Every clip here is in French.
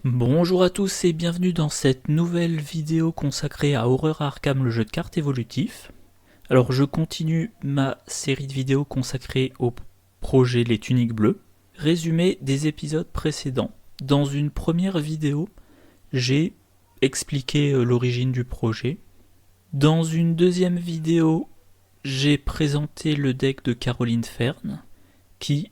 Bonjour à tous et bienvenue dans cette nouvelle vidéo consacrée à Horror Arkham, le jeu de cartes évolutif. Alors je continue ma série de vidéos consacrée au projet Les Tuniques Bleues. Résumé des épisodes précédents. Dans une première vidéo, j'ai expliqué l'origine du projet. Dans une deuxième vidéo, j'ai présenté le deck de Caroline Fern, qui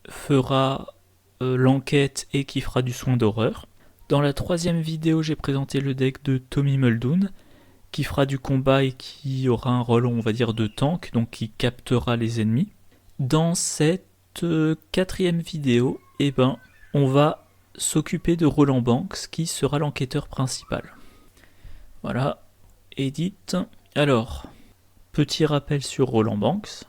fera l'enquête et qui fera du soin d'horreur. Dans la troisième vidéo, j'ai présenté le deck de Tommy Muldoon, qui fera du combat et qui aura un rôle, on va dire, de tank, donc qui captera les ennemis. Dans cette quatrième vidéo, on va s'occuper de Roland Banks, qui sera l'enquêteur principal. Voilà, edit. Alors, petit rappel sur Roland Banks.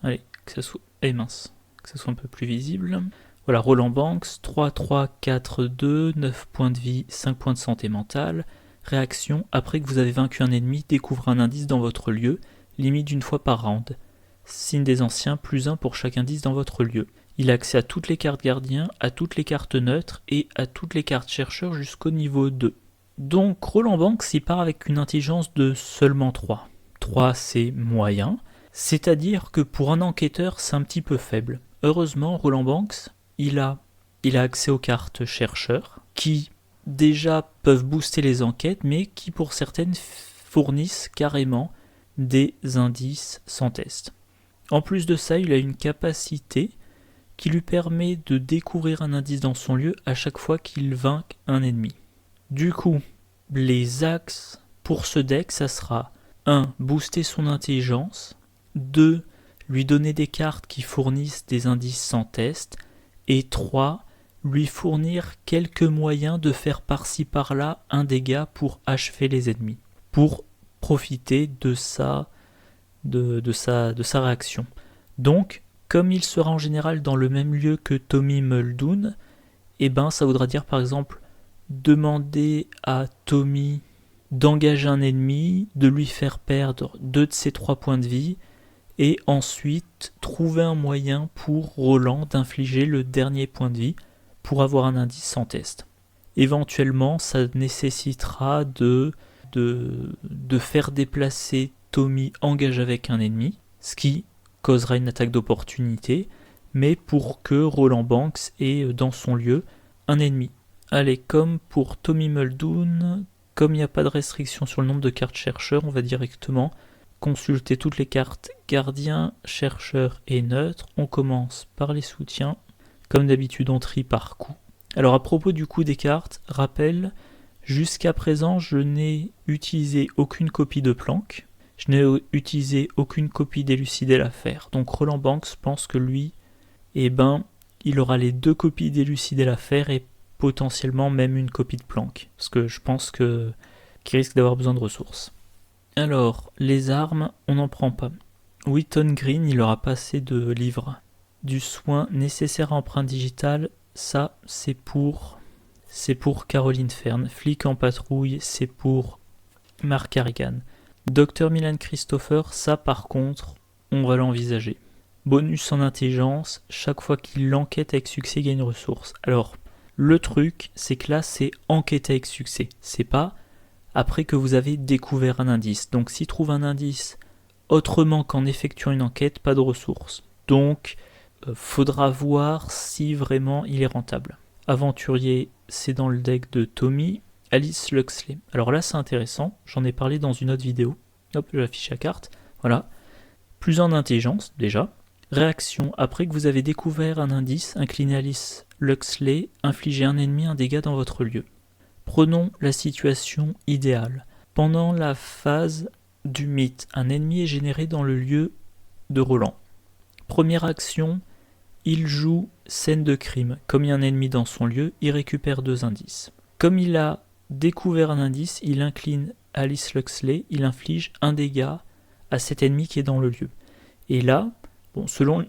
Allez, que ça soit... que ça soit un peu plus visible. Voilà, Roland Banks, 3-3-4-2, 9 points de vie, 5 points de santé mentale. Réaction, après que vous avez vaincu un ennemi, découvrez un indice dans votre lieu, limite d'une fois par round. Signe des anciens, +1 pour chaque indice dans votre lieu. Il a accès à toutes les cartes gardiens, à toutes les cartes neutres et à toutes les cartes chercheurs jusqu'au niveau 2. Donc Roland Banks, il part avec une intelligence de seulement 3. 3 c'est moyen, c'est-à-dire que pour un enquêteur c'est un petit peu faible. Heureusement, Roland Banks, il a accès aux cartes chercheurs, qui déjà peuvent booster les enquêtes, mais qui pour certaines fournissent carrément des indices sans test. En plus de ça, il a une capacité qui lui permet de découvrir un indice dans son lieu à chaque fois qu'il vainque un ennemi. Du coup, les axes pour ce deck, ça sera 1. Booster son intelligence, 2. Lui donner des cartes qui fournissent des indices sans test, et 3. Lui fournir quelques moyens de faire par-ci par-là un dégât pour achever les ennemis, pour profiter de sa réaction. Donc, comme il sera en général dans le même lieu que Tommy Muldoon, ça voudra dire par exemple demander à Tommy d'engager un ennemi, de lui faire perdre 2 de ses 3 points de vie, et ensuite trouver un moyen pour Roland d'infliger le dernier point de vie pour avoir un indice sans test. Éventuellement, ça nécessitera de faire déplacer Tommy engage avec un ennemi, ce qui causera une attaque d'opportunité, mais pour que Roland Banks ait dans son lieu un ennemi. Allez, comme pour Tommy Muldoon, comme il n'y a pas de restriction sur le nombre de cartes chercheurs, on va directement consulter toutes les cartes gardiens, chercheurs et neutres. On commence par les soutiens. Comme d'habitude, on trie par coup. Alors à propos du coup des cartes, rappel, jusqu'à présent, je n'ai utilisé aucune copie de Planck. Je n'ai utilisé aucune copie d'Élucider l'affaire. Donc Roland Banks pense que lui, il aura les 2 copies d'Élucider l'affaire et potentiellement même une copie de Planck. Parce que je pense qu'il risque d'avoir besoin de ressources. Alors, les armes, on n'en prend pas. Wheaton Green, il aura pas assez de livres. Du soin nécessaire à empreinte digitale, ça, c'est pour Caroline Fern. Flic en patrouille, c'est pour Mark Harrigan. Dr Milan Christopher, ça par contre, on va l'envisager. Bonus en intelligence, chaque fois qu'il enquête avec succès, il gagne une ressource. Alors, le truc, c'est que là, c'est enquêter avec succès. C'est pas après que vous avez découvert un indice. Donc s'il trouve un indice autrement qu'en effectuant une enquête, pas de ressources. Donc faudra voir si vraiment il est rentable. Aventurier, c'est dans le deck de Tommy. Alice Luxley. Alors là c'est intéressant, j'en ai parlé dans une autre vidéo. Hop, je l'affiche à carte. Voilà. Plus en intelligence déjà. Réaction, après que vous avez découvert un indice, inclinez Alice Luxley, infligez un ennemi un dégât dans votre lieu. Prenons la situation idéale. Pendant la phase du mythe, un ennemi est généré dans le lieu de Roland. Première action, il joue scène de crime. Comme il y a un ennemi dans son lieu, il récupère 2 indices. Comme il a découvert un indice, il incline Alice Luxley, il inflige un dégât à cet ennemi qui est dans le lieu. Et là, selon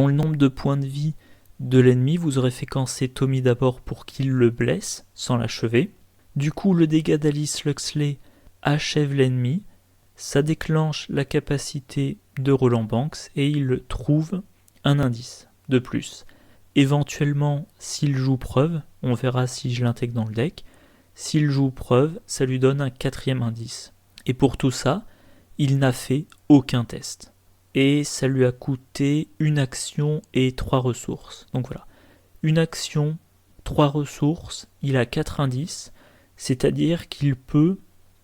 le nombre de points de vie de l'ennemi, vous aurez séquencé Tommy d'abord pour qu'il le blesse, sans l'achever. Du coup, le dégât d'Alice Luxley achève l'ennemi, ça déclenche la capacité de Roland Banks et il trouve un indice de plus. Éventuellement, s'il joue preuve, on verra si je l'intègre dans le deck. S'il joue preuve, ça lui donne un 4e indice. Et pour tout ça, il n'a fait aucun test. Et ça lui a coûté une action et 3 ressources. Donc voilà, une action, 3 ressources, il a 4 indices, c'est-à-dire qu'il peut...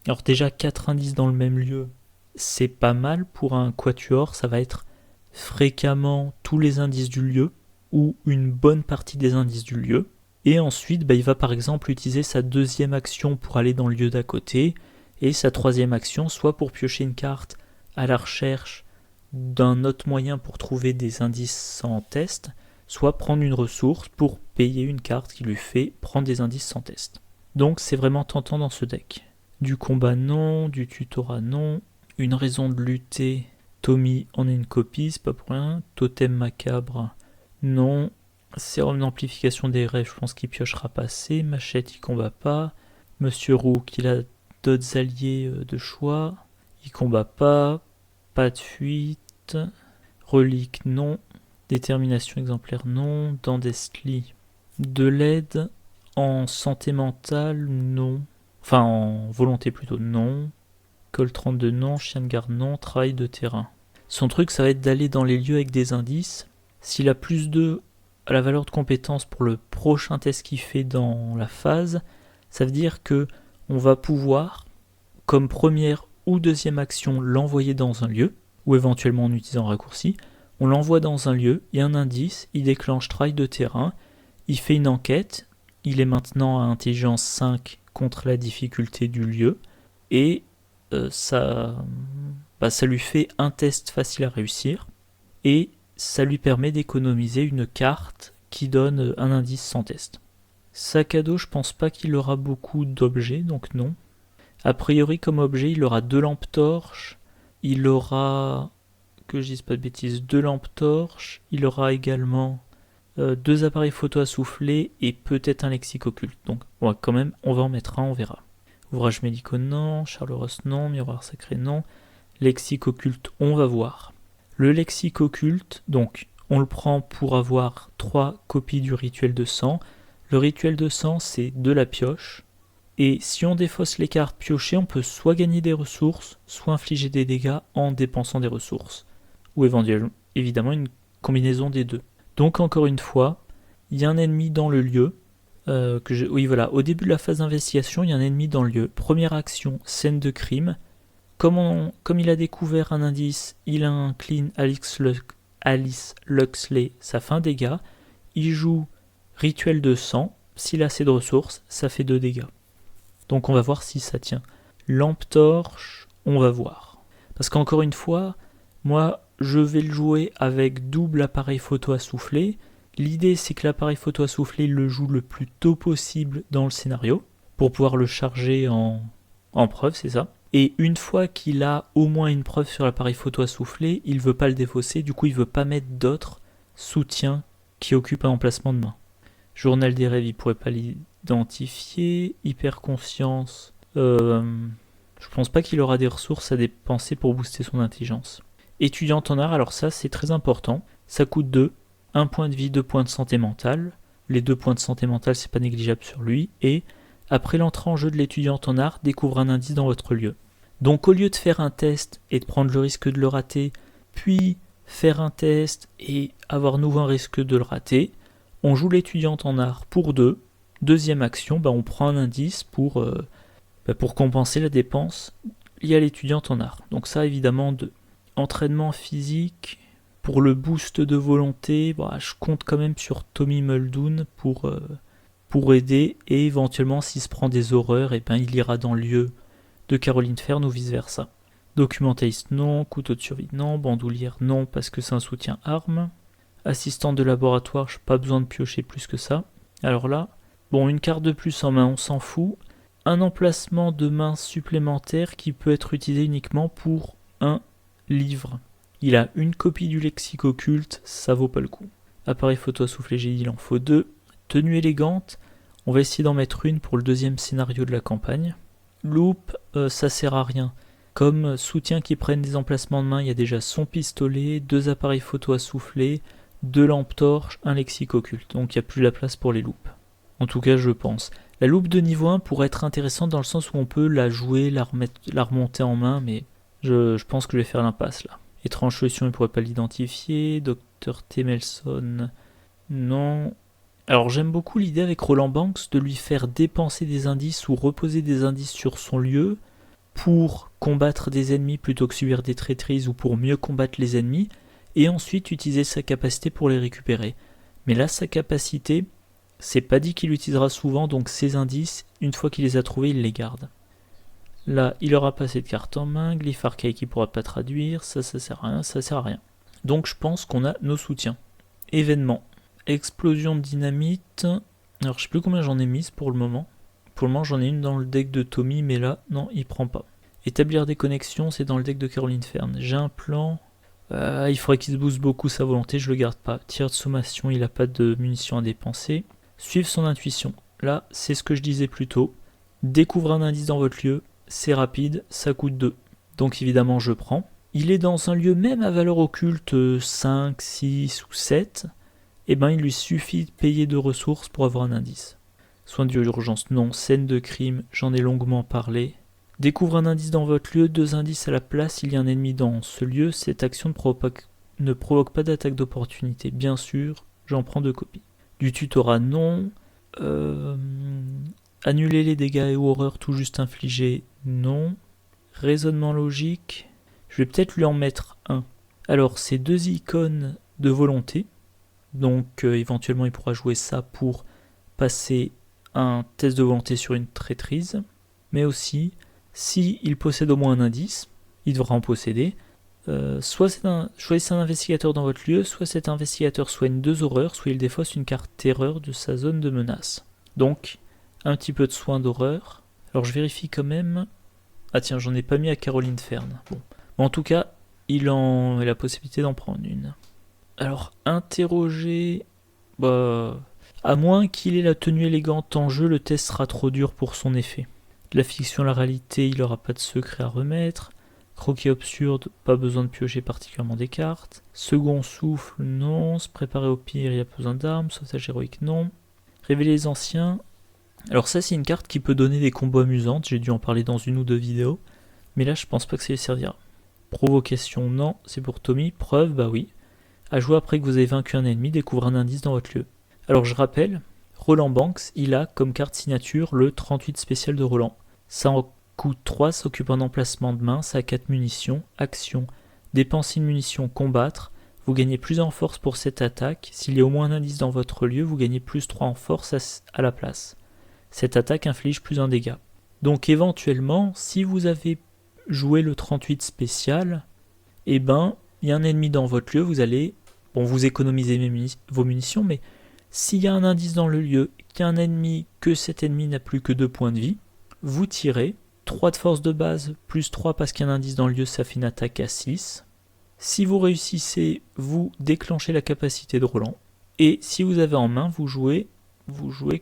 Alors déjà 4 indices dans le même lieu, c'est pas mal pour un quatuor, ça va être fréquemment tous les indices du lieu, ou une bonne partie des indices du lieu. Et ensuite, il va par exemple utiliser sa 2e action pour aller dans le lieu d'à côté, et sa 3e action soit pour piocher une carte à la recherche d'un autre moyen pour trouver des indices sans test, soit prendre une ressource pour payer une carte qui lui fait prendre des indices sans test. Donc c'est vraiment tentant dans ce deck. Du combat non, du tutorat non, une raison de lutter, Tommy en est une copie, c'est pas pour rien, totem macabre, non, sérum d'amplification des rêves, je pense qu'il piochera pas assez, machette il combat pas, Monsieur Roux il a d'autres alliés de choix, il combat pas de fuite, relique non, détermination exemplaire non, Dandesli de l'aide, en santé mentale non, enfin en volonté plutôt non, Col 32 non, chien de garde non, travail de terrain. Son truc ça va être d'aller dans les lieux avec des indices. S'il a plus 2 à la valeur de compétence pour le prochain test qu'il fait dans la phase, ça veut dire que on va pouvoir, comme première ou deuxième action, l'envoyer dans un lieu, ou éventuellement en utilisant un raccourci. On l'envoie dans un lieu, il y a un indice, il déclenche travail de terrain, il fait une enquête, il est maintenant à intelligence 5 contre la difficulté du lieu, et ça lui fait un test facile à réussir, et ça lui permet d'économiser une carte qui donne un indice sans test. Sac à dos, je pense pas qu'il aura beaucoup d'objets, donc non. A priori, comme objet, il aura 2 lampes torches, il aura, que je dise pas de bêtises, 2 lampes torches, il aura également 2 appareils photo à souffler et peut-être un lexique occulte. Donc, ouais, quand même, on va en mettre un, on verra. Ouvrage médicaux, non. Charles Ross, non. Miroir sacré, non. Lexique occulte, on va voir. Le lexique occulte, donc, on le prend pour avoir 3 copies du rituel de sang. Le rituel de sang, c'est de la pioche. Et si on défausse les cartes piochées, on peut soit gagner des ressources, soit infliger des dégâts en dépensant des ressources. Ou évidemment une combinaison des deux. Donc encore une fois, il y a un ennemi dans le lieu. Oui voilà, au début de la phase d'investigation, il y a un ennemi dans le lieu. Première action, scène de crime. Comme il a découvert un indice, il incline Alice Luxley, ça fait un dégât. Il joue rituel de sang. S'il a assez de ressources, ça fait 2 dégâts. Donc on va voir si ça tient. Lampe torche, on va voir. Parce qu'encore une fois, moi je vais le jouer avec double appareil photo à souffler. L'idée c'est que l'appareil photo à souffler le joue le plus tôt possible dans le scénario, pour pouvoir le charger en preuve, c'est ça. Et une fois qu'il a au moins une preuve sur l'appareil photo à souffler, il ne veut pas le défausser, du coup il ne veut pas mettre d'autres soutiens qui occupent un emplacement de main. Journal des rêves, il ne pourrait pas l'identifier. Hyperconscience, je pense pas qu'il aura des ressources à dépenser pour booster son intelligence. Étudiante en art, alors ça c'est très important, ça coûte 2, 1 point de vie, 2 points de santé mentale. Les 2 points de santé mentale, c'est pas négligeable sur lui. Et après l'entrée en jeu de l'étudiante en art, découvre un indice dans votre lieu. Donc au lieu de faire un test et de prendre le risque de le rater, puis faire un test et avoir nouveau un risque de le rater, on joue l'étudiante en art pour 2. Deuxième action, on prend un indice pour compenser la dépense liée à l'étudiante en art. Donc ça évidemment 2. Entraînement physique, pour le boost de volonté, je compte quand même sur Tommy Muldoon pour aider, et éventuellement s'il se prend des horreurs, il ira dans le lieu de Caroline Fern ou vice versa. Documentaliste non, couteau de survie non, bandoulière non parce que c'est un soutien arme. Assistante de laboratoire, je n'ai pas besoin de piocher plus que ça. Alors là, une carte de plus en main, on s'en fout. Un emplacement de main supplémentaire qui peut être utilisé uniquement pour un livre. Il a une copie du lexique occulte, ça vaut pas le coup. Appareil photo à souffler, j'ai dit, il en faut 2. Tenue élégante, on va essayer d'en mettre une pour le 2e scénario de la campagne. Loupe, ça sert à rien. Comme soutien qui prennent des emplacements de main, il y a déjà son pistolet, 2 appareils photo à souffler, 2 lampes torches, un lexique occulte. Donc il n'y a plus la place pour les loupes. En tout cas, je pense. La loupe de niveau 1 pourrait être intéressante dans le sens où on peut la jouer, la remonter en main, mais je pense que je vais faire l'impasse là. Étrange solution, il ne pourrait pas l'identifier. Dr Temelson, non. Alors j'aime beaucoup l'idée avec Roland Banks de lui faire dépenser des indices ou reposer des indices sur son lieu pour combattre des ennemis plutôt que subir des traîtrises ou pour mieux combattre les ennemis, et ensuite utiliser sa capacité pour les récupérer. Mais là, sa capacité, c'est pas dit qu'il l'utilisera souvent, donc ces indices, une fois qu'il les a trouvés, il les garde. Là, il aura pas cette carte en main, glyphe archaïque qui pourra pas traduire, ça sert à rien, ça sert à rien. Donc je pense qu'on a nos soutiens. Événement. Explosion de dynamite. Alors je sais plus combien j'en ai mis pour le moment. Pour le moment j'en ai une dans le deck de Tommy, mais là, non, il prend pas. Établir des connexions, c'est dans le deck de Caroline Fern. J'ai un plan. Il faudrait qu'il se booste beaucoup sa volonté, je le garde pas. Tir de sommation, il a pas de munitions à dépenser. Suivre son intuition. Là, c'est ce que je disais plus tôt. Découvre un indice dans votre lieu, c'est rapide, ça coûte 2. Donc évidemment, je prends. Il est dans un lieu même à valeur occulte 5, 6 ou 7. Et ben il lui suffit de payer 2 ressources pour avoir un indice. Soin d'urgence, non. Scène de crime, j'en ai longuement parlé. Découvre un indice dans votre lieu, 2 indices à la place, il y a un ennemi dans ce lieu, cette action ne provoque pas d'attaque d'opportunité. Bien sûr, j'en prends 2 copies. Du tutorat, non. Annuler les dégâts et horreurs tout juste infligés, non. Raisonnement logique, je vais peut-être lui en mettre un. Alors, c'est 2 icônes de volonté, donc éventuellement il pourra jouer ça pour passer un test de volonté sur une traîtrise, mais aussi, si il possède au moins un indice, il devra en posséder. Choisissez un investigateur dans votre lieu, soit cet investigateur soigne 2 horreurs, soit il défausse une carte terreur de sa zone de menace. Donc, un petit peu de soin d'horreur. Alors je vérifie quand même. Ah tiens, j'en ai pas mis à Caroline Fern. Bon. En tout cas, il a la possibilité d'en prendre une. Alors, interroger... à moins qu'il ait la tenue élégante en jeu, le test sera trop dur pour son effet. De la fiction à la réalité, il n'aura pas de secret à remettre. Croquis absurde, pas besoin de piocher particulièrement des cartes. Second souffle, non. Se préparer au pire, il y a besoin d'armes. Sauvetage héroïque, non. Révéler les anciens. Alors ça, c'est une carte qui peut donner des combos amusantes. J'ai dû en parler dans 1 ou 2 vidéos. Mais là, je pense pas que ça lui servira. Provocation, non. C'est pour Tommy. Preuve, bah oui. À jouer après que vous avez vaincu un ennemi, découvre un indice dans votre lieu. Alors je rappelle, Roland Banks, il a comme carte signature le 38 spécial de Roland. Ça en coûte 3, s'occupe un emplacement de main, ça a 4 munitions, action, dépenser une munition, combattre, vous gagnez plus en force pour cette attaque, s'il y a au moins un indice dans votre lieu, vous gagnez plus 3 en force à la place. Cette attaque inflige plus 1 dégât. Donc éventuellement, si vous avez joué le 38 spécial, eh ben, il y a un ennemi dans votre lieu, vous allez, vous économisez vos munitions, mais s'il y a un indice dans le lieu, qu'il y a un ennemi, que cet ennemi n'a plus que 2 points de vie, vous tirez, 3 de force de base, plus 3 parce qu'il y a un indice dans le lieu, ça fait une attaque à 6. Si vous réussissez, vous déclenchez la capacité de Roland. Et si vous avez en main, vous jouez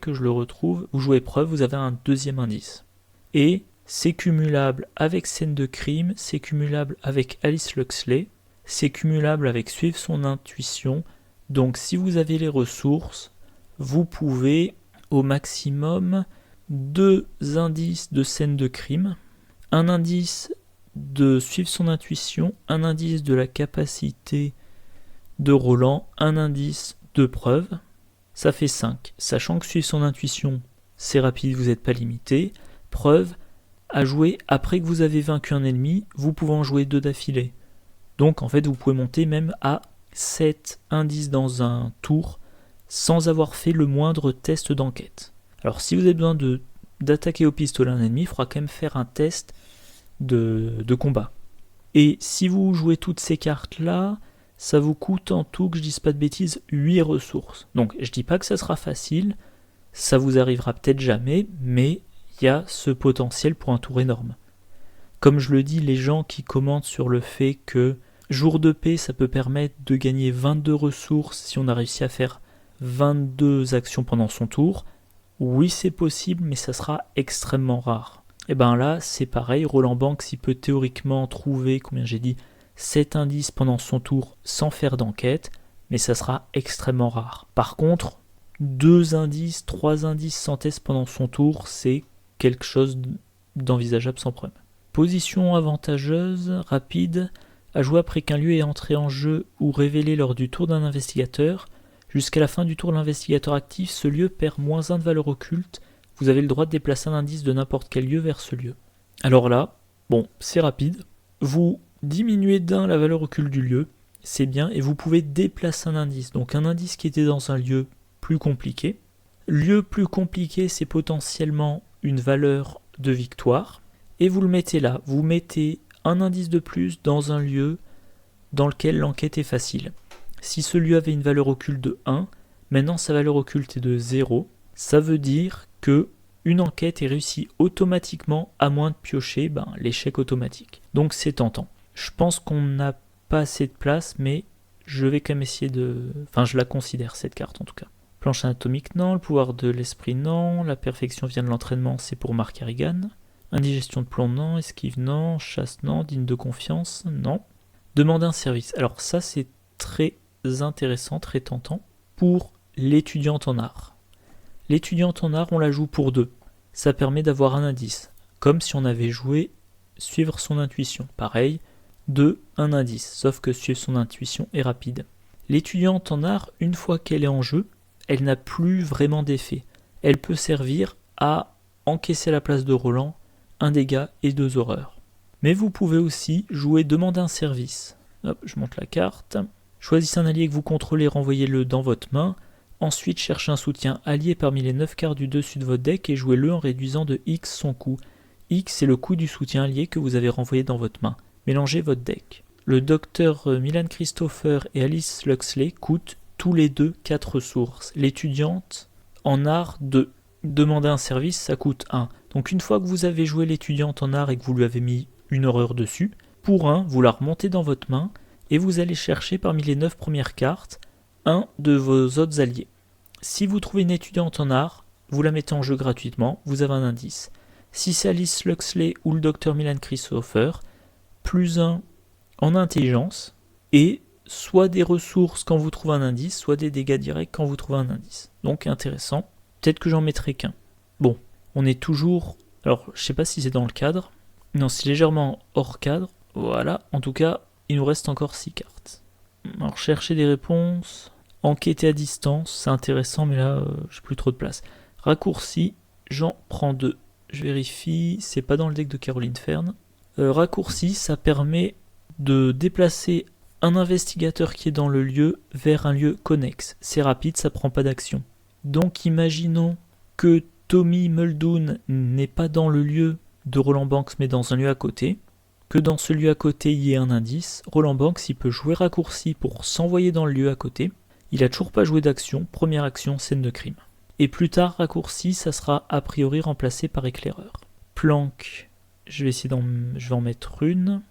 que je le retrouve, vous jouez preuve, vous avez un 2e indice. Et c'est cumulable avec scène de crime, c'est cumulable avec Alice Luxley, c'est cumulable avec suivre son intuition. Donc si vous avez les ressources, vous pouvez au maximum 2 indices de scène de crime, un indice de suivre son intuition, un indice de la capacité de Roland, un indice de preuve, ça fait 5. Sachant que suivre son intuition, c'est rapide, vous n'êtes pas limité. Preuve, à jouer après que vous avez vaincu un ennemi, vous pouvez en jouer 2 d'affilée. Donc en fait, vous pouvez monter même à 7 indices dans un tour sans avoir fait le moindre test d'enquête. Alors si vous avez besoin d'attaquer au pistolet un ennemi, il faudra quand même faire un test de combat. Et si vous jouez toutes ces cartes-là, ça vous coûte en tout, que je dise pas de bêtises, 8 ressources. Donc je dis pas que ça sera facile, ça vous arrivera peut-être jamais, mais il y a ce potentiel pour un tour énorme. Comme je le dis, les gens qui commentent sur le fait que jour de paix, ça peut permettre de gagner 22 ressources si on a réussi à faire 22 actions pendant son tour, oui c'est possible, mais ça sera extrêmement rare. Et ben là, c'est pareil, Roland Banks, il peut théoriquement trouver, 7 indices pendant son tour sans faire d'enquête, mais ça sera extrêmement rare. Par contre, 2 indices, 3 indices sans test pendant son tour, c'est quelque chose d'envisageable sans problème. Position avantageuse, rapide, à jouer après qu'un lieu est entré en jeu ou révélé lors du tour d'un investigateur. Jusqu'à la fin du tour de l'investigateur actif, ce lieu perd -1 de valeur occulte. Vous avez le droit de déplacer un indice de n'importe quel lieu vers ce lieu. Alors là, bon, c'est rapide. Vous diminuez d'1 la valeur occulte du lieu, c'est bien, et vous pouvez déplacer un indice. Donc un indice qui était dans un lieu plus compliqué. Lieu plus compliqué, c'est potentiellement une valeur de victoire. Et vous le mettez là. Vous mettez un indice de plus dans un lieu dans lequel l'enquête est facile. Si ce lieu avait une valeur occulte de 1, maintenant sa valeur occulte est de 0. Ça veut dire que une enquête est réussie automatiquement à moins de piocher l'échec automatique. Donc c'est tentant. Je pense qu'on n'a pas assez de place, mais je vais quand même essayer de... Enfin, je la considère, cette carte en tout cas. Planche anatomique, non. Le pouvoir de l'esprit, non. La perfection vient de l'entraînement, c'est pour Mark Harrigan. Indigestion de plomb, non. Esquive, non. Chasse, non. Digne de confiance, non. Demander un service. Alors ça, c'est très intéressant, très tentant pour l'étudiante en art. L'étudiante en art, on la joue pour 2. Ça permet d'avoir un indice, comme si on avait joué suivre son intuition. Pareil, 2, un indice, sauf que suivre son intuition est rapide. L'étudiante en art, une fois qu'elle est en jeu, elle n'a plus vraiment d'effet. Elle peut servir à encaisser à la place de Roland 1 dégât et 2 horreurs. Mais vous pouvez aussi jouer demander un service. Hop, je monte la carte. Choisissez un allié que vous contrôlez, renvoyez-le dans votre main. Ensuite, cherchez un soutien allié parmi les 9 cartes du dessus de votre deck et jouez-le en réduisant de X son coût. X, c'est le coût du soutien allié que vous avez renvoyé dans votre main. Mélangez votre deck. Le docteur Milan Christopher et Alice Luxley coûtent tous les deux 4 ressources. L'étudiante en art 2. Demander un service, ça coûte 1. Donc une fois que vous avez joué l'étudiante en art et que vous lui avez mis une horreur dessus, pour 1, vous la remontez dans votre main et vous allez chercher parmi les 9 premières cartes un de vos autres alliés. Si vous trouvez une étudiante en art, vous la mettez en jeu gratuitement, vous avez un indice. Si c'est Alice Luxley ou le docteur Milan Christopher, +1 en intelligence, et soit des ressources quand vous trouvez un indice, soit des dégâts directs quand vous trouvez un indice. Donc intéressant. Peut-être que j'en mettrai qu'un. Bon, on est toujours... Alors, je sais pas si c'est dans le cadre. Non, c'est légèrement hors cadre. Voilà, en tout cas, il nous reste encore 6 cartes. Alors, chercher des réponses... Enquêter à distance, c'est intéressant, mais là, j'ai plus trop de place. Raccourci, j'en prends 2. Je vérifie, c'est pas dans le deck de Caroline Fern. Raccourci, ça permet de déplacer un investigateur qui est dans le lieu vers un lieu connexe. C'est rapide, ça prend pas d'action. Donc imaginons que Tommy Muldoon n'est pas dans le lieu de Roland Banks, mais dans un lieu à côté. Que dans ce lieu à côté, il y ait un indice. Roland Banks, il peut jouer raccourci pour s'envoyer dans le lieu à côté. Il a toujours pas joué d'action, première action, scène de crime. Et plus tard, raccourci, ça sera a priori remplacé par éclaireur. Planque, je vais en mettre une.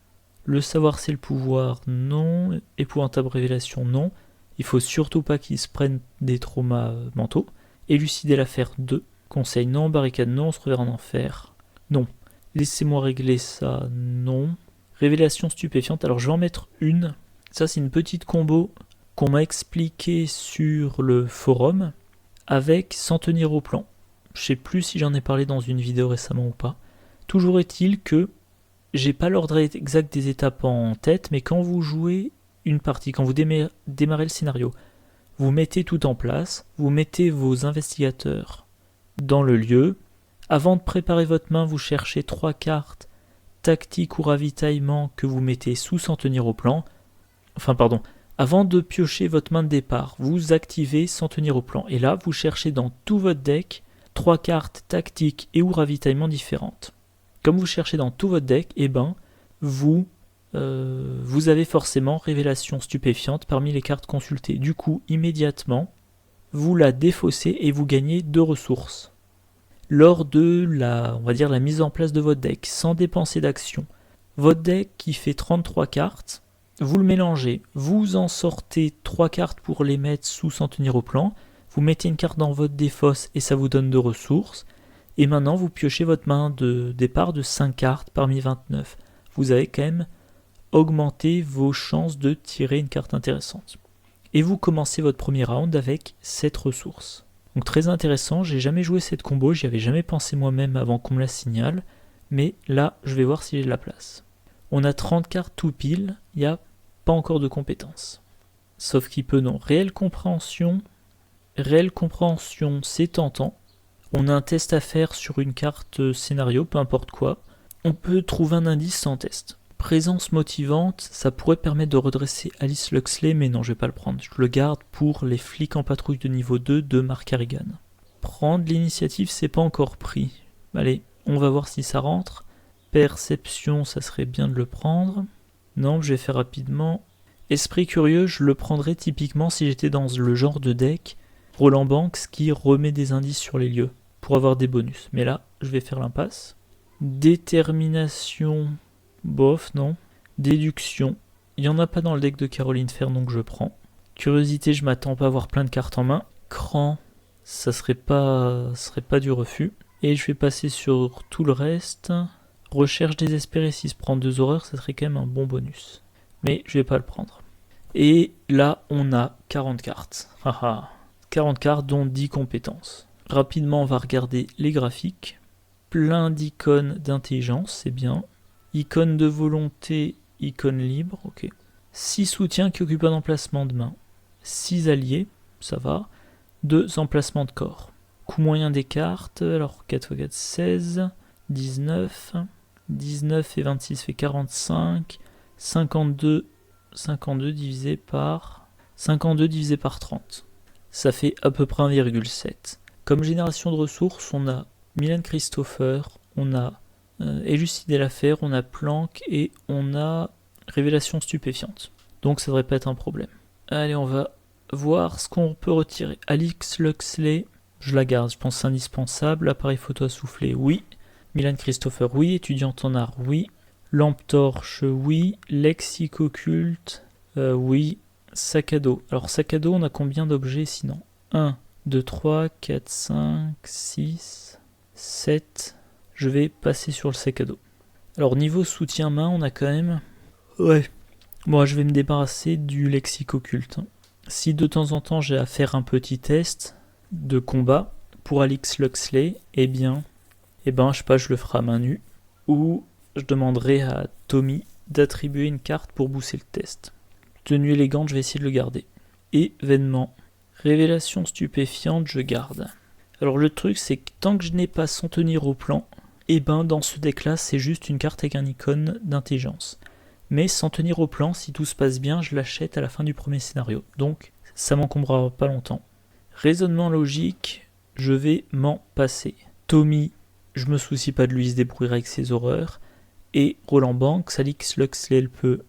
Le savoir c'est le pouvoir, non. Épouvantable révélation, non. Il faut surtout pas qu'il se prenne des traumas mentaux. Élucider l'affaire 2. Conseil, non. Barricade, non. On se reverra en enfer, non. Laissez-moi régler ça, non. Révélation stupéfiante, alors je vais en mettre une. Ça c'est une petite combo qu'on m'a expliqué sur le forum, avec s'en tenir au plan. Je sais plus si j'en ai parlé dans une vidéo récemment ou pas. Toujours est-il que j'ai pas l'ordre exact des étapes en tête, mais quand vous jouez une partie, quand vous démarrez le scénario, vous mettez tout en place, vous mettez vos investigateurs dans le lieu. Avant de préparer votre main, vous cherchez 3 cartes tactique ou ravitaillement que vous mettez sous s'en tenir au plan. Avant de piocher votre main de départ, vous activez s'en tenir au plan. Et là, vous cherchez dans tout votre deck 3 cartes tactiques et ou ravitaillement différentes. Comme vous cherchez dans tout votre deck, vous avez forcément révélation stupéfiante parmi les cartes consultées. Du coup, immédiatement, vous la défaussez et vous gagnez 2 ressources. Lors de la mise en place de votre deck, sans dépenser d'action, votre deck qui fait 33 cartes, vous le mélangez, vous en sortez 3 cartes pour les mettre sous s'en tenir au plan, vous mettez une carte dans votre défausse et ça vous donne 2 ressources, et maintenant vous piochez votre main de départ de 5 cartes parmi 29. Vous avez quand même augmenté vos chances de tirer une carte intéressante. et vous commencez votre premier round avec cette ressource. Donc très intéressant, j'ai jamais joué cette combo, j'y avais jamais pensé moi-même avant qu'on me la signale, mais là je vais voir si j'ai de la place. On a 30 cartes tout pile, il n'y a pas encore de compétences. Sauf qu'il peut non. Réelle compréhension, c'est tentant. On a un test à faire sur une carte scénario, peu importe quoi. On peut trouver un indice sans test. Présence motivante, ça pourrait permettre de redresser Alice Luxley, mais non, je vais pas le prendre. Je le garde pour les flics en patrouille de niveau 2 de Mark Harrigan. Prendre l'initiative, c'est pas encore pris. Allez, on va voir si ça rentre. Perception, ça serait bien de le prendre. Non, je vais faire rapidement. Esprit curieux, je le prendrais typiquement si j'étais dans le genre de deck Roland Banks qui remet des indices sur les lieux pour avoir des bonus. Mais là, je vais faire l'impasse. Détermination, bof, non. Déduction, il n'y en a pas dans le deck de Caroline Fair, donc je prends. Curiosité, je m'attends pas à avoir plein de cartes en main. Cran, ça serait pas du refus. Et je vais passer sur tout le reste. Recherche désespérée, si se prend 2 horreurs, ça serait quand même un bon bonus. Mais je vais pas le prendre. Et là, on a 40 cartes. 40 cartes, dont 10 compétences. Rapidement, on va regarder les graphiques. Plein d'icônes d'intelligence, c'est bien. Icône de volonté, icône libre, ok. 6 soutiens qui occupent un emplacement de main. 6 alliés, ça va. 2 emplacements de corps. Coût moyen des cartes, alors 4x4, 16, 19, 19 et 26 fait 45, 52 divisé par 30. Ça fait à peu près 1,7. Comme génération de ressources, on a Milan Christopher, on a élucider l'affaire, on a planque et on a révélation stupéfiante. Donc ça devrait pas être un problème. Allez, on va voir ce qu'on peut retirer. Alice Luxley, je la garde, je pense que c'est indispensable. Appareil photo à souffler, oui. Milan Christopher, oui. Étudiante en art, oui. Lampe torche, oui. Lexique occulte, oui. Sac à dos. Alors sac à dos, on a combien d'objets sinon 1, 2, 3, 4, 5, 6, 7... Je vais passer sur le sac à dos. Alors niveau soutien main, on a quand même... Ouais. Moi, je vais me débarrasser du lexique occulte. Si de temps en temps j'ai à faire un petit test de combat pour Alice Luxley, eh bien, je sais pas, je le ferai à main nue. Ou je demanderai à Tommy d'attribuer une carte pour booster le test. Tenue élégante, je vais essayer de le garder. Événement. Révélation stupéfiante, je garde. Alors le truc, c'est que tant que je n'ai pas son tenir au plan, dans ce deck-là, c'est juste une carte avec un icône d'intelligence. Mais sans tenir au plan, si tout se passe bien, je l'achète à la fin du premier scénario. Donc, ça m'encombrera pas longtemps. Raisonnement logique, je vais m'en passer. Tommy, je me soucie pas de lui, il se débrouillera avec ses horreurs. Et Roland Banks, Alice Luxley, elle peut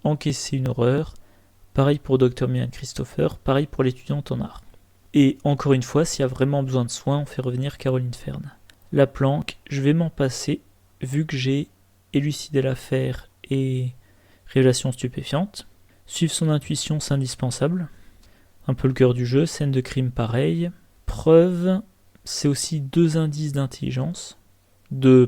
encaisser une horreur. Pareil pour Dr. Milan Christopher, pareil pour l'étudiante en art. Et encore une fois, s'il y a vraiment besoin de soins, on fait revenir Caroline Fern. La planque, je vais m'en passer, vu que j'ai élucidé l'affaire et révélation stupéfiante. Suivre son intuition, c'est indispensable. Un peu le cœur du jeu, scène de crime pareil. Preuve, c'est aussi 2 indices d'intelligence. 2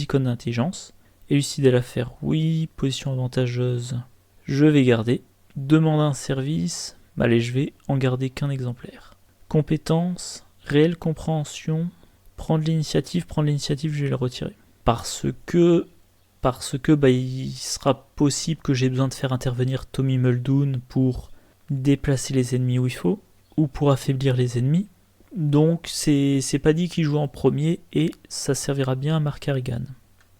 icônes d'intelligence. Élucider l'affaire, oui. Position avantageuse, je vais garder. Demander un service, allez, je vais en garder qu'un exemplaire. Compétence, réelle compréhension. Prendre l'initiative, je vais le retirer. Parce que il sera possible que j'ai besoin de faire intervenir Tommy Muldoon pour déplacer les ennemis où il faut, ou pour affaiblir les ennemis. Donc c'est pas dit qu'il joue en premier, et ça servira bien à Mark Harrigan.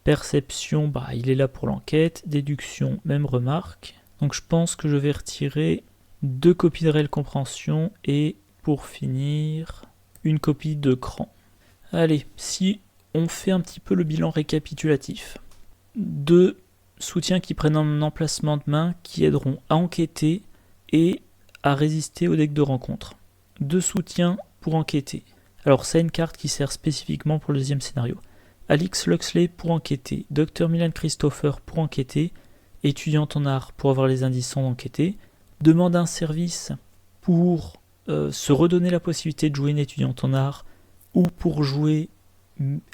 Perception, il est là pour l'enquête. Déduction, même remarque. Donc je pense que je vais retirer 2 copies de réelle compréhension, et pour finir, une copie de cran. Allez, si on fait un petit peu le bilan récapitulatif. 2 soutiens qui prennent un emplacement de main qui aideront à enquêter et à résister au deck de rencontre. 2 soutiens pour enquêter. Alors c'est une carte qui sert spécifiquement pour le deuxième scénario. Alice Luxley pour enquêter, Dr. Milan Christopher pour enquêter, étudiante en art pour avoir les indices sans enquêter, demande un service pour se redonner la possibilité de jouer une étudiante en art, ou pour jouer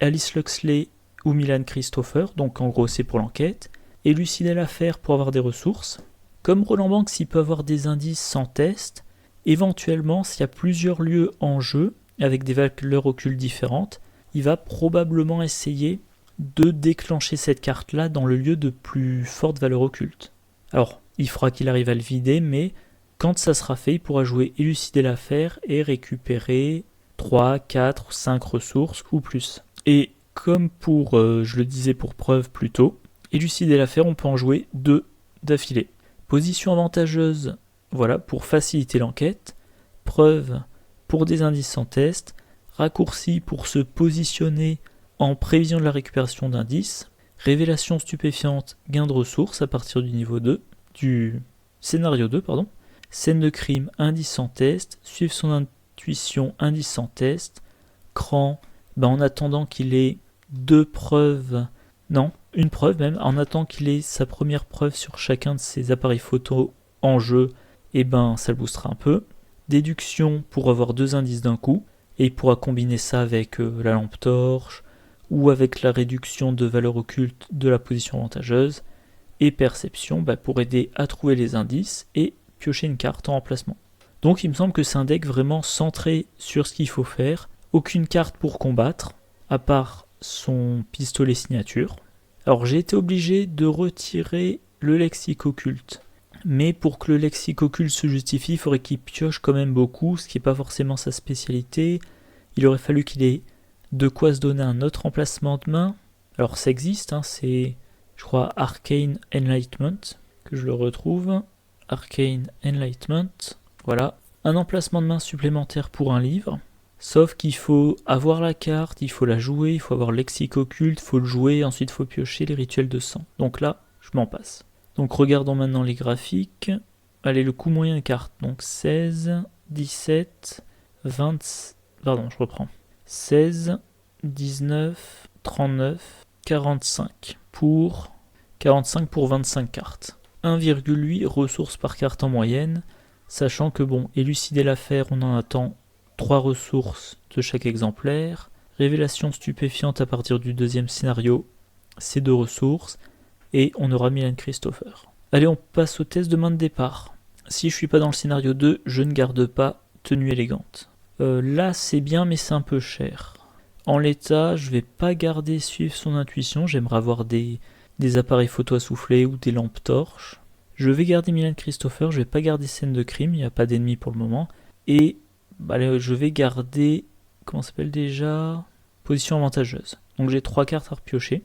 Alice Luxley ou Milan Christopher, donc en gros c'est pour l'enquête, élucider l'affaire pour avoir des ressources, Comme Roland Banks, il peut avoir des indices sans test, éventuellement, s'il y a plusieurs lieux en jeu, avec des valeurs occultes différentes, il va probablement essayer de déclencher cette carte-là dans le lieu de plus forte valeur occulte. Alors, il faudra qu'il arrive à le vider, mais quand ça sera fait, il pourra jouer élucider l'affaire et récupérer 3, 4, 5 ressources ou plus. Et comme pour, je le disais pour preuve plus tôt, élucider l'affaire, on peut en jouer 2 d'affilée. Position avantageuse, voilà, pour faciliter l'enquête. Preuve pour des indices sans test. Raccourci pour se positionner en prévision de la récupération d'indices. Révélation stupéfiante, gain de ressources à partir du niveau 2, du scénario 2, pardon. Scène de crime, indice sans test. Suivre son intuition, indice sans test. Cran, en attendant qu'il ait 2 preuves, non, une preuve même, en attendant qu'il ait sa première preuve sur chacun de ses appareils photo en jeu, ça le boostera un peu. Déduction pour avoir 2 indices d'un coup, et il pourra combiner ça avec la lampe torche, ou avec la réduction de valeur occulte de la position avantageuse, et perception pour aider à trouver les indices et piocher une carte en remplacement. Donc il me semble que c'est un deck vraiment centré sur ce qu'il faut faire, aucune carte pour combattre, à part son pistolet signature. Alors j'ai été obligé de retirer le lexique occulte, mais pour que le lexique occulte se justifie, il faudrait qu'il pioche quand même beaucoup, ce qui n'est pas forcément sa spécialité. Il aurait fallu qu'il ait de quoi se donner un autre emplacement de main. Alors ça existe, c'est, je crois, Arcane Enlightenment, que je le retrouve. Arcane Enlightenment, voilà. Un emplacement de main supplémentaire pour un livre. Sauf qu'il faut avoir la carte, il faut la jouer, il faut avoir le lexique occulte, il faut le jouer, ensuite il faut piocher les rituels de sang. Donc là, je m'en passe. Donc regardons maintenant les graphiques. Allez, le coût moyen de carte, donc 16, 17, 20... Pardon, je reprends. 16, 19, 39, 45 pour 25 cartes. 1,8 ressources par carte en moyenne, sachant que élucider l'affaire, on en attend 3 ressources de chaque exemplaire. Révélation stupéfiante à partir du deuxième scénario, c'est 2 ressources. Et on aura Milan Christopher. Allez, on passe au test de main de départ. Si je suis pas dans le scénario 2, je ne garde pas tenue élégante. Là, c'est bien, mais c'est un peu cher. En l'état, je vais pas garder suivre son intuition. J'aimerais avoir des appareils photo à souffler ou des lampes torches. Je vais garder Milan Christopher. Je vais pas garder scène de crime. Il n'y a pas d'ennemi pour le moment. Et je vais garder... Comment ça s'appelle déjà ? Position avantageuse. Donc j'ai 3 cartes à repiocher.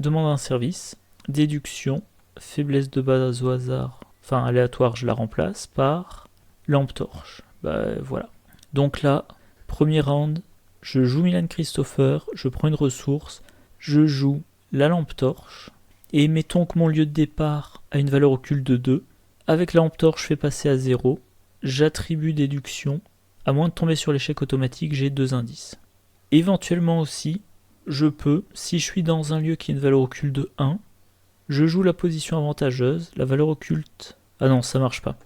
Demande un service. Déduction, faiblesse de base au hasard, enfin aléatoire, je la remplace par lampe torche. Voilà. Donc là, premier round, je joue Milan Christopher, je prends une ressource, je joue la lampe torche, et mettons que mon lieu de départ a une valeur occulte de 2. Avec la lampe torche, je fais passer à 0. J'attribue déduction. À moins de tomber sur l'échec automatique, j'ai 2 indices. Éventuellement aussi, je peux, si je suis dans un lieu qui a une valeur occulte de 1, je joue la position avantageuse, la valeur occulte... Ah non, ça marche pas.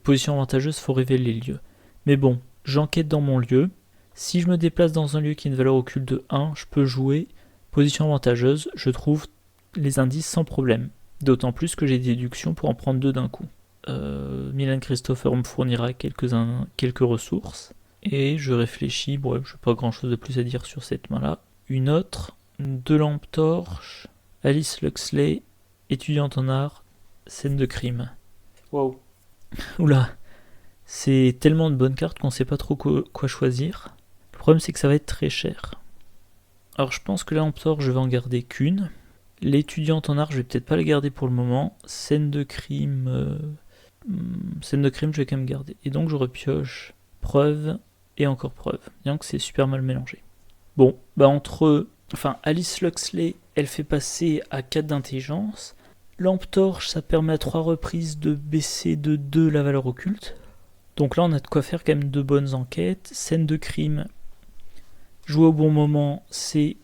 Position avantageuse, faut révéler le lieu. Mais bon, j'enquête dans mon lieu. Si je me déplace dans un lieu qui a une valeur occulte de 1, je peux jouer position avantageuse, je trouve les indices sans problème. D'autant plus que j'ai des déductions pour en prendre 2 d'un coup. Milan Christopher me fournira quelques ressources. Et je réfléchis, je n'ai pas grand chose de plus à dire sur cette main-là. Une autre, 2 lampes torches... Alice Luxley, étudiante en art, scène de crime. Wow. Oula, c'est tellement de bonnes cartes qu'on sait pas trop quoi choisir. Le problème c'est que ça va être très cher. Alors je pense que la lampe torche, je vais en garder qu'une. L'étudiante en art, je vais peut-être pas la garder pour le moment. Scène de crime, je vais quand même garder. Et donc je repioche preuve et encore preuve. Donc c'est super mal mélangé. Bon, Alice Luxley, elle fait passer à 4 d'intelligence. Lampe torche, ça permet à 3 reprises de baisser de 2 la valeur occulte. Donc là, on a de quoi faire quand même de bonnes enquêtes. Scène de crime, jouer au bon moment, c'est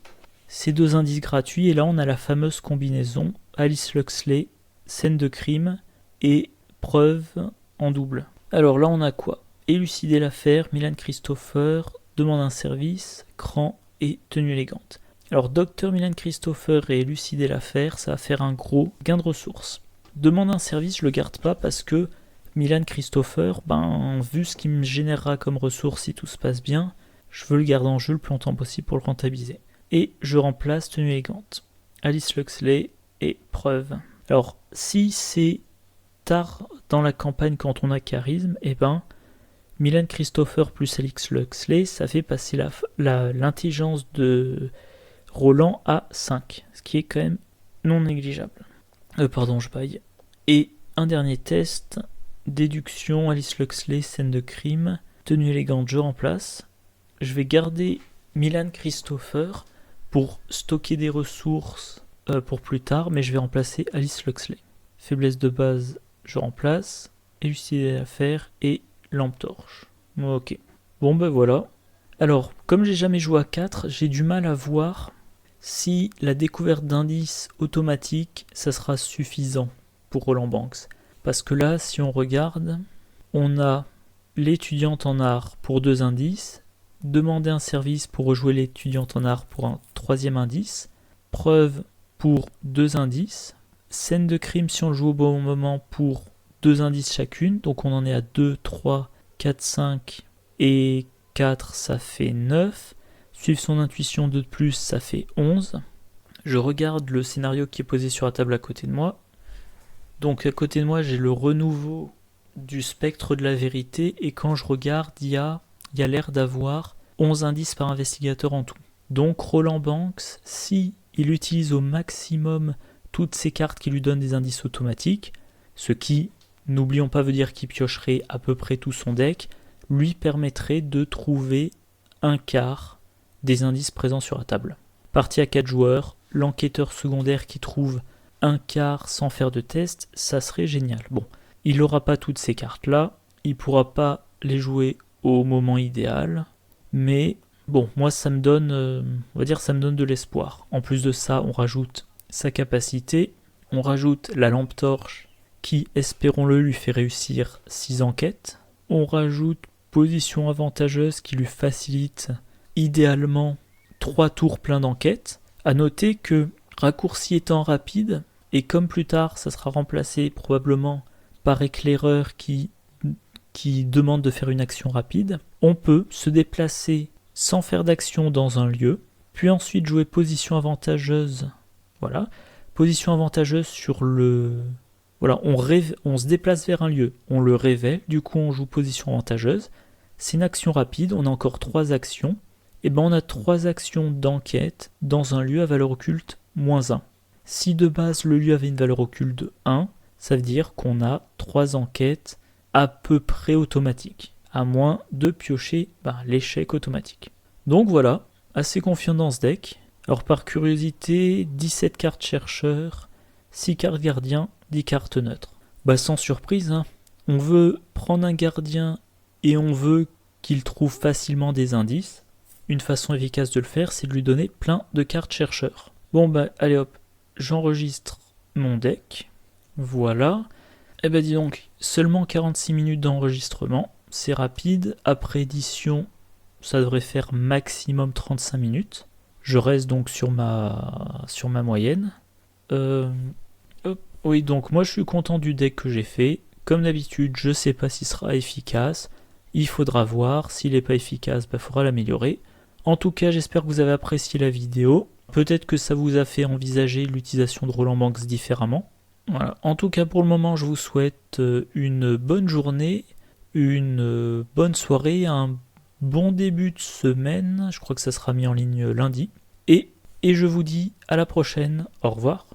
2 indices gratuits. Et là, on a la fameuse combinaison Alice Luxley, scène de crime et preuve en double. Alors là, on a quoi ? Élucider l'affaire, Milan Christopher, demande un service, cran et tenue élégante. Alors, Dr Milan Christopher et élucider l'affaire, ça va faire un gros gain de ressources. Demande un service, je le garde pas parce que Milan Christopher, vu ce qui me générera comme ressources si tout se passe bien, je veux le garder en jeu le plus longtemps possible pour le rentabiliser. Et je remplace tenue élégante. Alice Luxley et preuve. Alors, si c'est tard dans la campagne quand on a charisme, Milan Christopher plus Alice Luxley, ça fait passer l'intelligence de Roland à 5, ce qui est quand même non négligeable. Je baille. Et un dernier test, déduction, Alice Luxley, scène de crime, tenue élégante, je remplace. Je vais garder Milan Christopher pour stocker des ressources pour plus tard, mais je vais remplacer Alice Luxley. Faiblesse de base, je remplace. Élucider l'affaire et lampe torche. Ok. Voilà. Alors, comme j'ai jamais joué à 4, j'ai du mal à voir si la découverte d'indices automatiques, ça sera suffisant pour Roland Banks. Parce que là, si on regarde, on a l'étudiante en art pour 2 indices, demander un service pour rejouer l'étudiante en art pour un 3e indice, preuve pour 2 indices, scène de crime si on le joue au bon moment pour 2 indices chacune, donc on en est à 2, 3, 4, 5 et 4, ça fait 9. Suivre son intuition 2 de plus, ça fait 11. Je regarde le scénario qui est posé sur la table à côté de moi. Donc à côté de moi, j'ai le renouveau du spectre de la vérité, et quand je regarde, il y a l'air d'avoir 11 indices par investigateur en tout. Donc Roland Banks, si il utilise au maximum toutes ces cartes qui lui donnent des indices automatiques, ce qui, n'oublions pas, veut dire qu'il piocherait à peu près tout son deck, lui permettrait de trouver un quart des indices présents sur la table. Partie à 4 joueurs, l'enquêteur secondaire qui trouve un quart sans faire de test, ça serait génial. Bon, il n'aura pas toutes ces cartes-là, il ne pourra pas les jouer au moment idéal, mais bon, moi ça me donne, ça me donne de l'espoir. En plus de ça, on rajoute sa capacité, on rajoute la lampe torche qui, espérons-le, lui fait réussir 6 enquêtes, on rajoute position avantageuse qui lui facilite idéalement 3 tours pleins d'enquêtes. A noter que raccourci étant rapide, et comme plus tard ça sera remplacé probablement par éclaireur qui demande de faire une action rapide, on peut se déplacer sans faire d'action dans un lieu, puis ensuite jouer position avantageuse. Voilà, position avantageuse sur le... Voilà, on se déplace vers un lieu, on le révèle, du coup on joue position avantageuse. C'est une action rapide, on a encore 3 actions. Et on a 3 actions d'enquête dans un lieu à valeur occulte -1. Si de base le lieu avait une valeur occulte de 1, ça veut dire qu'on a 3 enquêtes à peu près automatiques, à moins de piocher l'échec automatique. Donc voilà, assez confiant dans ce deck. Alors par curiosité, 17 cartes chercheurs, 6 cartes gardiens, 10 cartes neutres. Sans surprise, on veut prendre un gardien et on veut qu'il trouve facilement des indices. Une façon efficace de le faire, c'est de lui donner plein de cartes chercheurs. Allez hop, j'enregistre mon deck. Voilà. Dis donc, seulement 46 minutes d'enregistrement. C'est rapide. Après édition, ça devrait faire maximum 35 minutes. Je reste donc sur ma moyenne. Oui, donc moi je suis content du deck que j'ai fait. Comme d'habitude, je sais pas s'il sera efficace. Il faudra voir. S'il n'est pas efficace, faudra l'améliorer. En tout cas, j'espère que vous avez apprécié la vidéo. Peut-être que ça vous a fait envisager l'utilisation de Roland Banks différemment. Voilà. En tout cas, pour le moment, je vous souhaite une bonne journée, une bonne soirée, un bon début de semaine. Je crois que ça sera mis en ligne lundi. Et je vous dis à la prochaine. Au revoir.